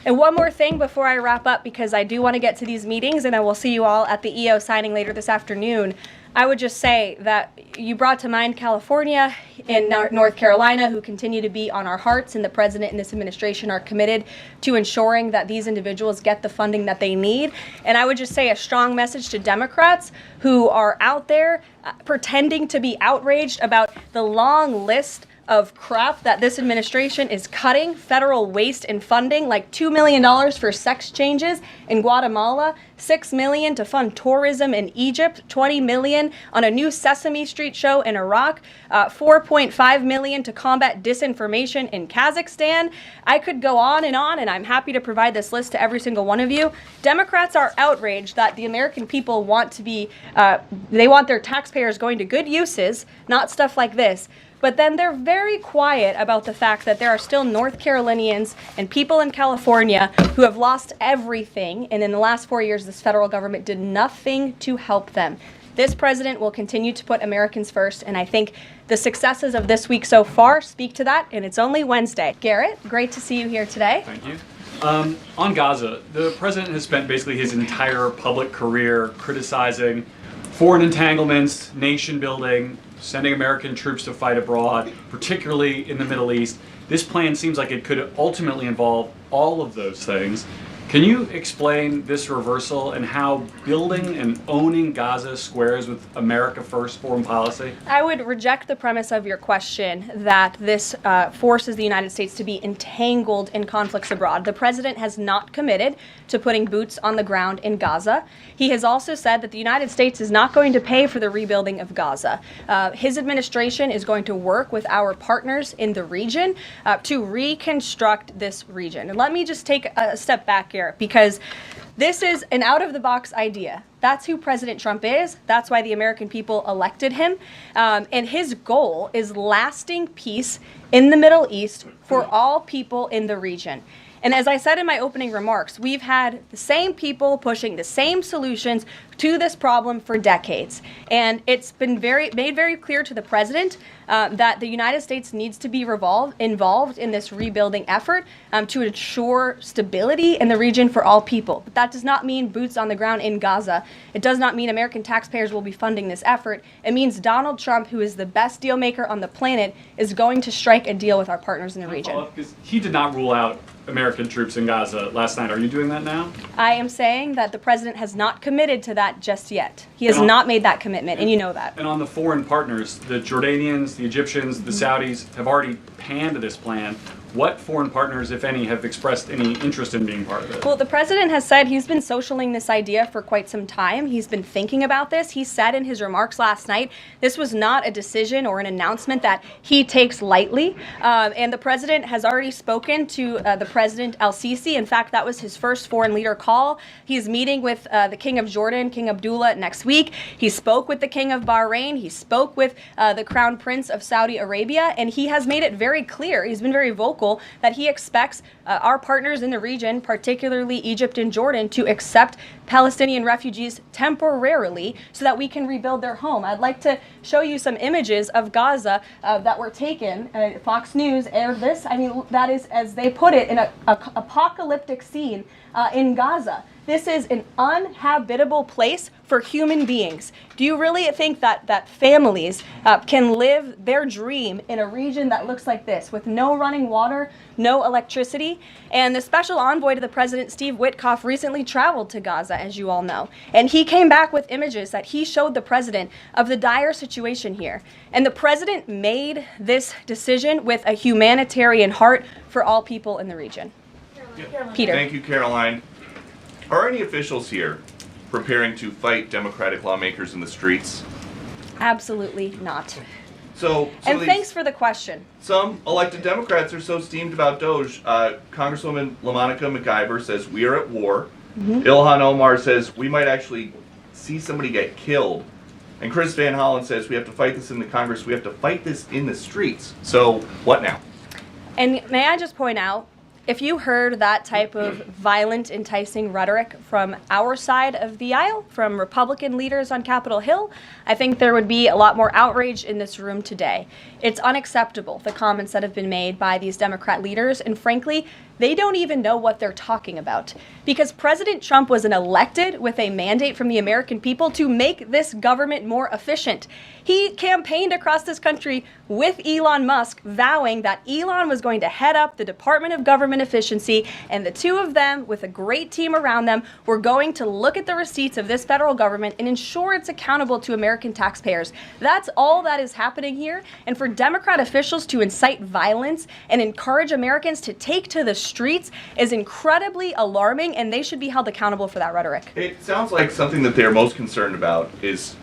And one more thing before I wrap up, because I do want to get to these meetings and I will see you all at the EO signing later this afternoon. I would just say that you brought to mind California and North Carolina, who continue to be on our hearts, and the president and this administration are committed to ensuring that these individuals get the funding that they need. And I would just say a strong message to Democrats who are out there pretending to be outraged about the long list of crap that this administration is cutting, federal waste and funding, like $2 million for sex changes in Guatemala, $6 million to fund tourism in Egypt, $20 million on a new Sesame Street show in Iraq, $4.5 million to combat disinformation in Kazakhstan. I could go on, and I'm happy to provide this list to every single one of you. Democrats are outraged that the American people want to be, they want their taxpayers going to good uses, not stuff like this. But then they're very quiet about the fact that there are still North Carolinians and people in California who have lost everything. And in the last 4 years, this federal government did nothing to help them. This president will continue to put Americans first. And I think the successes of this week so far speak to that. And it's only Wednesday. Garrett, great to see you here today. Thank you. On Gaza, the president has spent basically his entire public career criticizing foreign entanglements, nation building, sending American troops to fight abroad, particularly in the Middle East. This plan seems like it could ultimately involve all of those things. Can you explain this reversal and how building and owning Gaza squares with America First foreign policy? I would reject the premise of your question that this forces the United States to be entangled in conflicts abroad. The president has not committed to putting boots on the ground in Gaza. He has also said that the United States is not going to pay for the rebuilding of Gaza. His administration is going to work with our partners in the region to reconstruct this region. And let me just take a step back here, because this is an out-of-the-box idea. That's who President Trump is. That's why the American people elected him. And his goal is lasting peace in the Middle East for all people in the region. And as I said in my opening remarks, we've had the same people pushing the same solutions to this problem for decades. And it's been made very clear to the president that the United States needs to be involved in this rebuilding effort to ensure stability in the region for all people. But that does not mean boots on the ground in Gaza. It does not mean American taxpayers will be funding this effort. It means Donald Trump, who is the best deal maker on the planet, is going to strike a deal with our partners in the region. Because he did not rule out American troops in Gaza last night. Are you doing that now? I am saying that the president has not committed to that just yet. He has not made that commitment, and you know that. And on the foreign partners, the Jordanians, the Egyptians, the Saudis have already panned this plan. What foreign partners, if any, have expressed any interest in being part of it? Well, the president has said he's been socialing this idea for quite some time. He's been thinking about this. He said in his remarks last night, this was not a decision or an announcement that he takes lightly. And the president has already spoken to the President al-Sisi. In fact, that was his first foreign leader call. He's meeting with the King of Jordan, King Abdullah, next week. He spoke with the King of Bahrain. He spoke with the Crown Prince of Saudi Arabia. And he has made it very clear, he's been very vocal, that he expects our partners in the region, particularly Egypt and Jordan, to accept Palestinian refugees temporarily so that we can rebuild their home. I'd like to show you some images of Gaza that were taken. Fox News aired this. I mean, that is, as they put it, an apocalyptic scene in Gaza. This is an uninhabitable place for human beings. Do you really think that families can live their dream in a region that looks like this, with no running water, no electricity? And the special envoy to the president, Steve Witkoff, recently traveled to Gaza, as you all know. And he came back with images that he showed the president of the dire situation here. And the president made this decision with a humanitarian heart for all people in the region. Peter. Thank you, Caroline. Are any officials here preparing to fight Democratic lawmakers in the streets? Absolutely not. So and thanks for the question. Some elected Democrats are so steamed about Doge. Congresswoman LaMonica McIver says we are at war. Ilhan Omar says we might actually see somebody get killed. And Chris Van Hollen says we have to fight this in the Congress. We have to fight this in the streets. So what now? And may I just point out, if you heard that type of violent, enticing rhetoric from our side of the aisle, from Republican leaders on Capitol Hill, I think there would be a lot more outrage in this room today. It's unacceptable, the comments that have been made by these Democrat leaders, and frankly, they don't even know what they're talking about. Because President Trump was elected with a mandate from the American people to make this government more efficient. He campaigned across this country with Elon Musk, vowing that Elon was going to head up the Department of Government Efficiency, and the two of them, with a great team around them, were going to look at the receipts of this federal government and ensure it's accountable to American taxpayers. That's all that is happening here. And for Democrat officials to incite violence and encourage Americans to take to the streets is incredibly alarming, and they should be held accountable for that rhetoric. It sounds like something that they're most concerned about is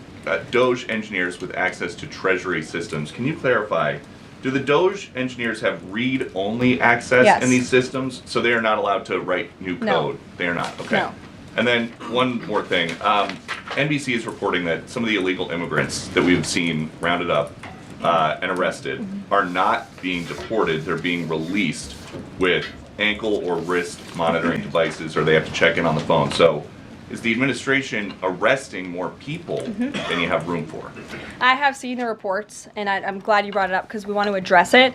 Doge engineers with access to Treasury systems. Can you clarify, do the Doge engineers have read-only access in these systems, so they are not allowed to write new code? No. They are not, okay. No. And then one more thing. NBC is reporting that some of the illegal immigrants that we've seen rounded up and arrested are not being deported. They're being released with ankle or wrist monitoring devices, or they have to check in on the phone. So is the administration arresting more people than you have room for? I have seen the reports, and I'm glad you brought it up because we want to address it.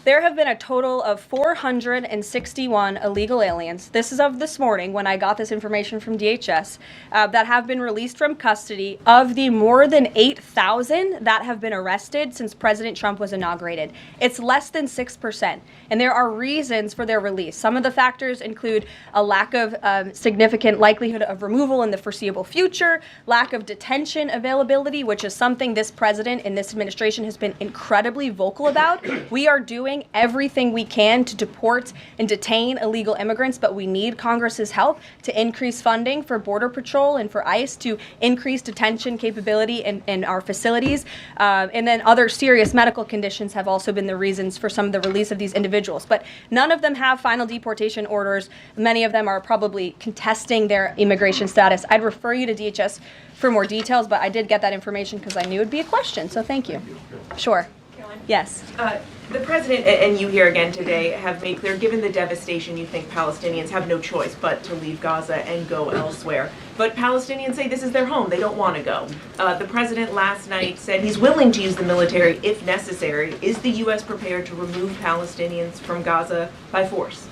There have been a total of 461 illegal aliens. This is of this morning when I got this information from DHS that have been released from custody. Of the more than 8,000 that have been arrested since President Trump was inaugurated, it's less than 6%. And there are reasons for their release. Some of the factors include a lack of significant likelihood of removal in the foreseeable future, lack of detention availability, which is something this president and this administration has been incredibly vocal about. We are doing everything we can to deport and detain illegal immigrants, but we need Congress's help to increase funding for Border Patrol and for ICE to increase detention capability in our facilities. And then other serious medical conditions have also been the reasons for some of the release of these individuals. But none of them have final deportation orders. Many of them are probably contesting their immigration status. I'd refer you to DHS for more details, but I did get that information because I knew it'd be a question, so thank you. Sure. Caroline? Yes. The president and you here again today have made clear, given the devastation, you think Palestinians have no choice but to leave Gaza and go elsewhere. But Palestinians say this is their home. They don't want to go. The president last night said he's willing to use the military if necessary. Is the U.S. prepared to remove Palestinians from Gaza by force?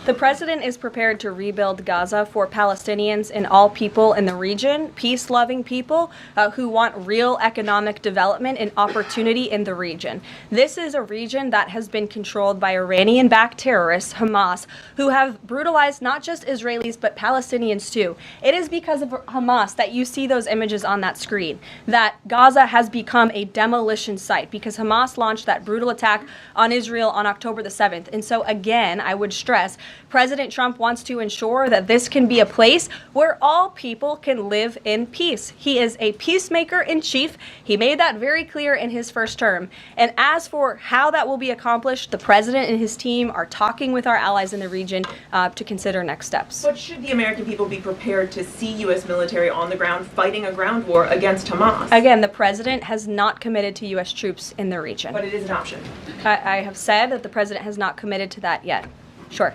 The president is prepared to rebuild Gaza for Palestinians and all people in the region, peace-loving people who want real economic development and opportunity in the region. This is a region that has been controlled by Iranian-backed terrorists, Hamas, who have brutalized not just Israelis but Palestinians too. It is because of Hamas that you see those images on that screen, that Gaza has become a demolition site because Hamas launched that brutal attack on Israel on October the 7th. And so again, I would stress, President Trump wants to ensure that this can be a place where all people can live in peace. He is a peacemaker in chief. He made that very clear in his first term. And as for how that will be accomplished, the president and his team are talking with our allies in the region to consider next steps. But should the American people be prepared to see U.S. military on the ground fighting a ground war against Hamas? Again, the president has not committed to U.S. troops in the region. But it is an option. I have said that the president has not committed to that yet. Sure.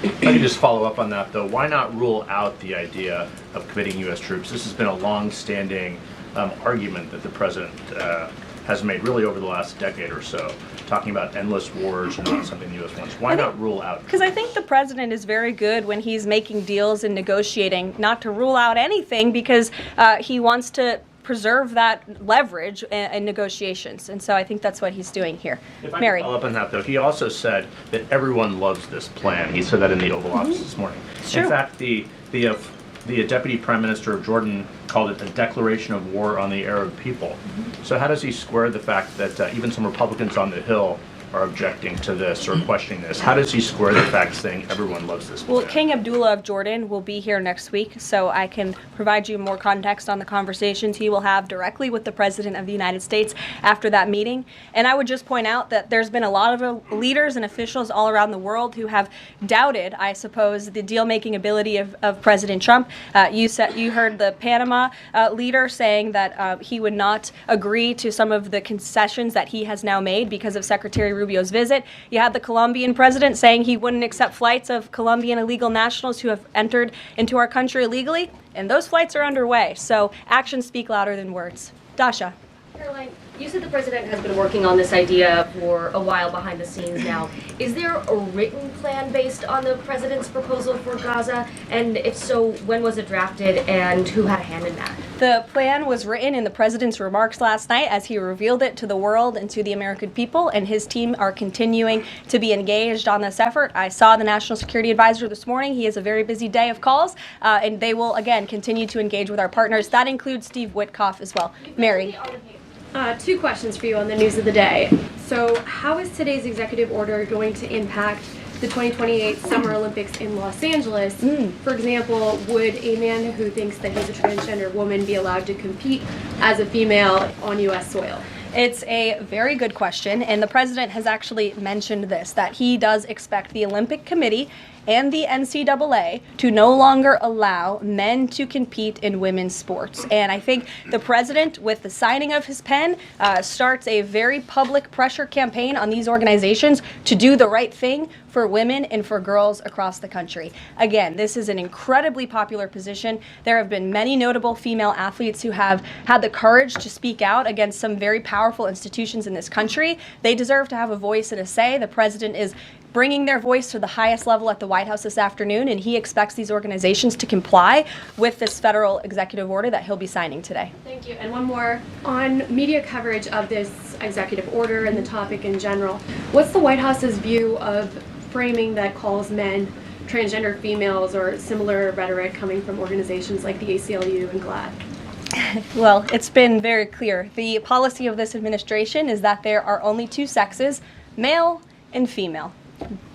If I could just follow up on that, though, why not rule out the idea of committing U.S. troops? This has been a long-standing argument that the president has made really over the last decade or so, talking about endless wars and not something the U.S. wants. Why not rule out? Because I think the president is very good when he's making deals and negotiating not to rule out anything because he wants to preserve that leverage in negotiations. And so I think that's what he's doing here. If I Mary. could follow up on that, though, he also said that everyone loves this plan. He said that in the Oval Office this morning. Sure. In fact, the Deputy Prime Minister of Jordan called it a declaration of war on the Arab people. So how does he square the fact that even some Republicans on the Hill are objecting to this or questioning this? How does he square the fact saying everyone loves this plan? Well, King Abdullah of Jordan will be here next week, so I can provide you more context on the conversations he will have directly with the President of the United States after that meeting. And I would just point out that there's been a lot of leaders and officials all around the world who have doubted, I suppose, the deal-making ability of President Trump. You heard the Panama leader saying that he would not agree to some of the concessions that he has now made because of Secretary Rubio's visit. You had the Colombian president saying he wouldn't accept flights of Colombian illegal nationals who have entered into our country illegally, and those flights are underway. So actions speak louder than words. Dasha. Caroline, You said the president has been working on this idea for a while behind the scenes now. Is there a written plan based on the president's proposal for Gaza? And if so, when was it drafted and who had a hand in that? The plan was written in the president's remarks last night as he revealed it to the world and to the American people, and his team are continuing to be engaged on this effort. I saw the National Security Advisor this morning. He has a very busy day of calls, and they will, again, continue to engage with our partners. That includes Steve Witkoff as well. Mary. Two questions for you on the news of the day. So, how is today's executive order going to impact the 2028 Summer Olympics in Los Angeles? For example, would a man who thinks that he's a transgender woman be allowed to compete as a female on U.S. soil? It's a very good question, and the president has actually mentioned this, that he does expect the Olympic Committee and the NCAA to no longer allow men to compete in women's sports. And I think the president, with the signing of his pen, starts a very public pressure campaign on these organizations to do the right thing for women and for girls across the country. Again, this is an incredibly popular position. There have been many notable female athletes who have had the courage to speak out against some very powerful institutions in this country. They deserve to have a voice and a say. The president is bringing their voice to the highest level at the White House this afternoon, and he expects these organizations to comply with this federal executive order that he'll be signing today. Thank you. And one more. On media coverage of this executive order and the topic in general, what's the White House's view of framing that calls men transgender females or similar rhetoric coming from organizations like the ACLU and GLAAD? Well, it's been very clear. The policy of this administration is that there are only two sexes, male and female.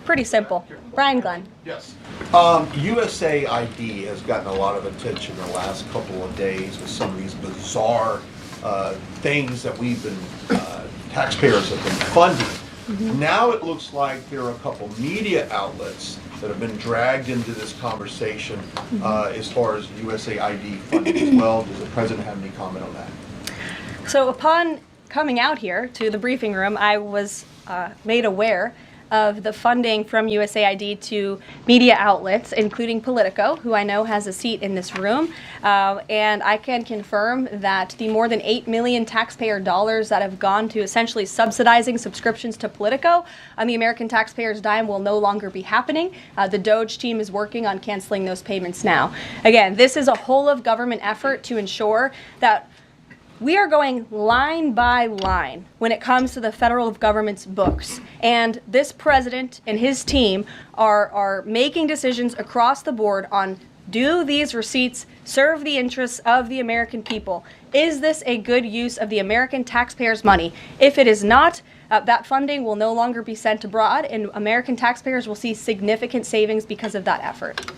Pretty simple. Brian Glenn. Yes. USAID has gotten a lot of attention the last couple of days with some of these bizarre things that we've been, taxpayers have been funding. Now it looks like there are a couple media outlets that have been dragged into this conversation as far as USAID funding as well. Does the president have any comment on that? So upon coming out here to the briefing room, I was made aware of the funding from USAID to media outlets, including Politico, who I know has a seat in this room. And I can confirm that the more than $8 million taxpayer dollars that have gone to essentially subsidizing subscriptions to Politico on the American taxpayers' dime will no longer be happening. The DOJ team is working on canceling those payments now. Again, this is a whole of government effort to ensure that we are going line by line when it comes to the federal government's books. And this president and his team are making decisions across the board on, do these receipts serve the interests of the American people? Is this a good use of the American taxpayers' money? If it is not, that funding will no longer be sent abroad, and American taxpayers will see significant savings because of that effort.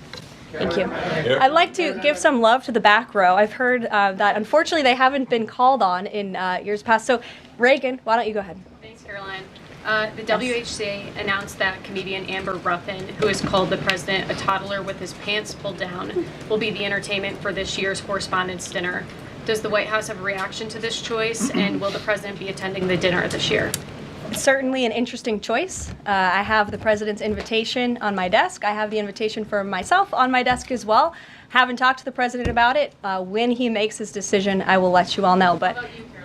Thank you. I'd like to give some love to the back row. I've heard that unfortunately they haven't been called on in years past. So Reagan, why don't you go ahead? Thanks, Caroline. The WHC announced that comedian Amber Ruffin, who has called the president a toddler with his pants pulled down, will be the entertainment for this year's Correspondents' Dinner. Does the White House have a reaction to this choice, and will the president be attending the dinner this year? Certainly an interesting choice. I have the president's invitation on my desk. I have the invitation for myself on my desk as well. Haven't talked to the president about it. When he makes his decision, I will let you all know. But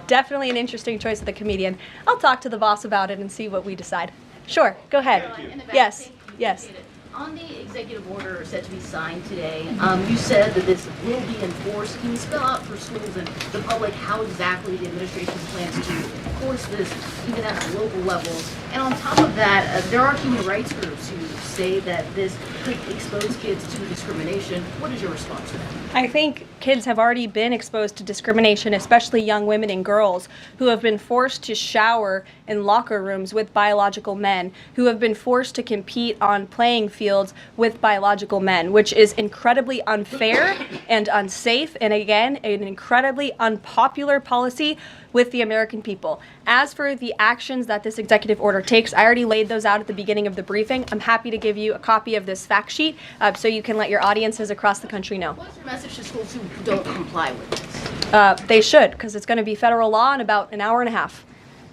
definitely an interesting choice of the comedian. I'll talk to the boss about it and see what we decide. Sure, go ahead. Yes, yes. On the executive order set to be signed today, you said that this will be enforced. Can you spell out for schools and the public how exactly the administration plans to enforce this, even at the local levels? And on top of that, there are human rights groups who say that this could expose kids to discrimination. What is your response to that? I think kids have already been exposed to discrimination, especially young women and girls who have been forced to shower in locker rooms with biological men, who have been forced to compete on playing fields with biological men, which is incredibly unfair and unsafe, and again, an incredibly unpopular policy with the American people. As for the actions that this executive order takes, I already laid those out at the beginning of the briefing. I'm happy to give you a copy of this fact sheet so you can let your audiences across the country know. What's your message to schools who don't comply with this? They should, because it's going to be federal law in about an hour and a half.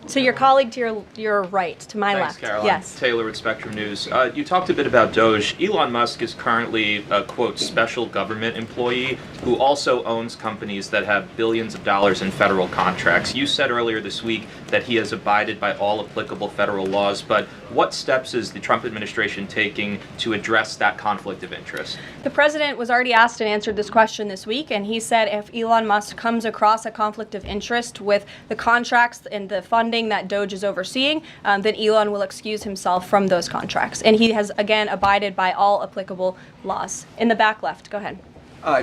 So your colleague to your right, to my Thanks, left. Caroline. Yes. Taylor with Spectrum News. You talked a bit about Doge. Elon Musk is currently a, quote, special government employee who also owns companies that have billions of dollars in federal contracts. You said earlier this week that he has abided by all applicable federal laws, but what steps is the Trump administration taking to address that conflict of interest? The president was already asked and answered this question this week, and he said if Elon Musk comes across a conflict of interest with the contracts and the funding that Doge is overseeing, then Elon will excuse himself from those contracts. And he has, again, abided by all applicable laws. In the back left, go ahead.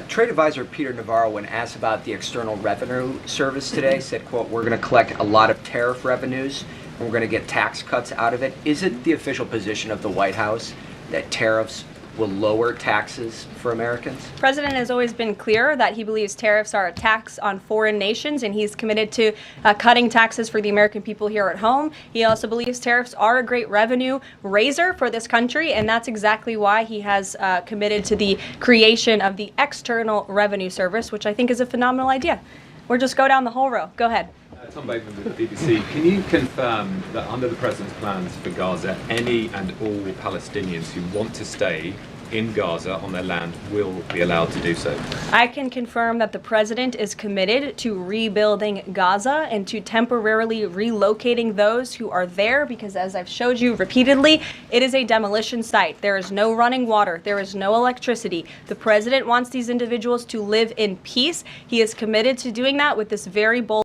Trade advisor Peter Navarro, when asked about the External Revenue Service today, said, quote, we're going to collect a lot of tariff revenues and we're going to get tax cuts out of it. Is it the official position of the White House that tariffs will lower taxes for Americans? The president has always been clear that he believes tariffs are a tax on foreign nations, and he's committed to cutting taxes for the American people here at home. He also believes tariffs are a great revenue raiser for this country, and that's exactly why he has committed to the creation of the External Revenue Service, which I think is a phenomenal idea. We'll just go down the whole row. Go ahead. Tom Bateman with the BBC. Can you confirm that under the President's plans for Gaza, any and all Palestinians who want to stay in Gaza on their land will be allowed to do so? I can confirm that the president is committed to rebuilding Gaza and to temporarily relocating those who are there because, as I've showed you repeatedly, it is a demolition site. There is no running water. There is no electricity. The president wants these individuals to live in peace. He is committed to doing that with this very bold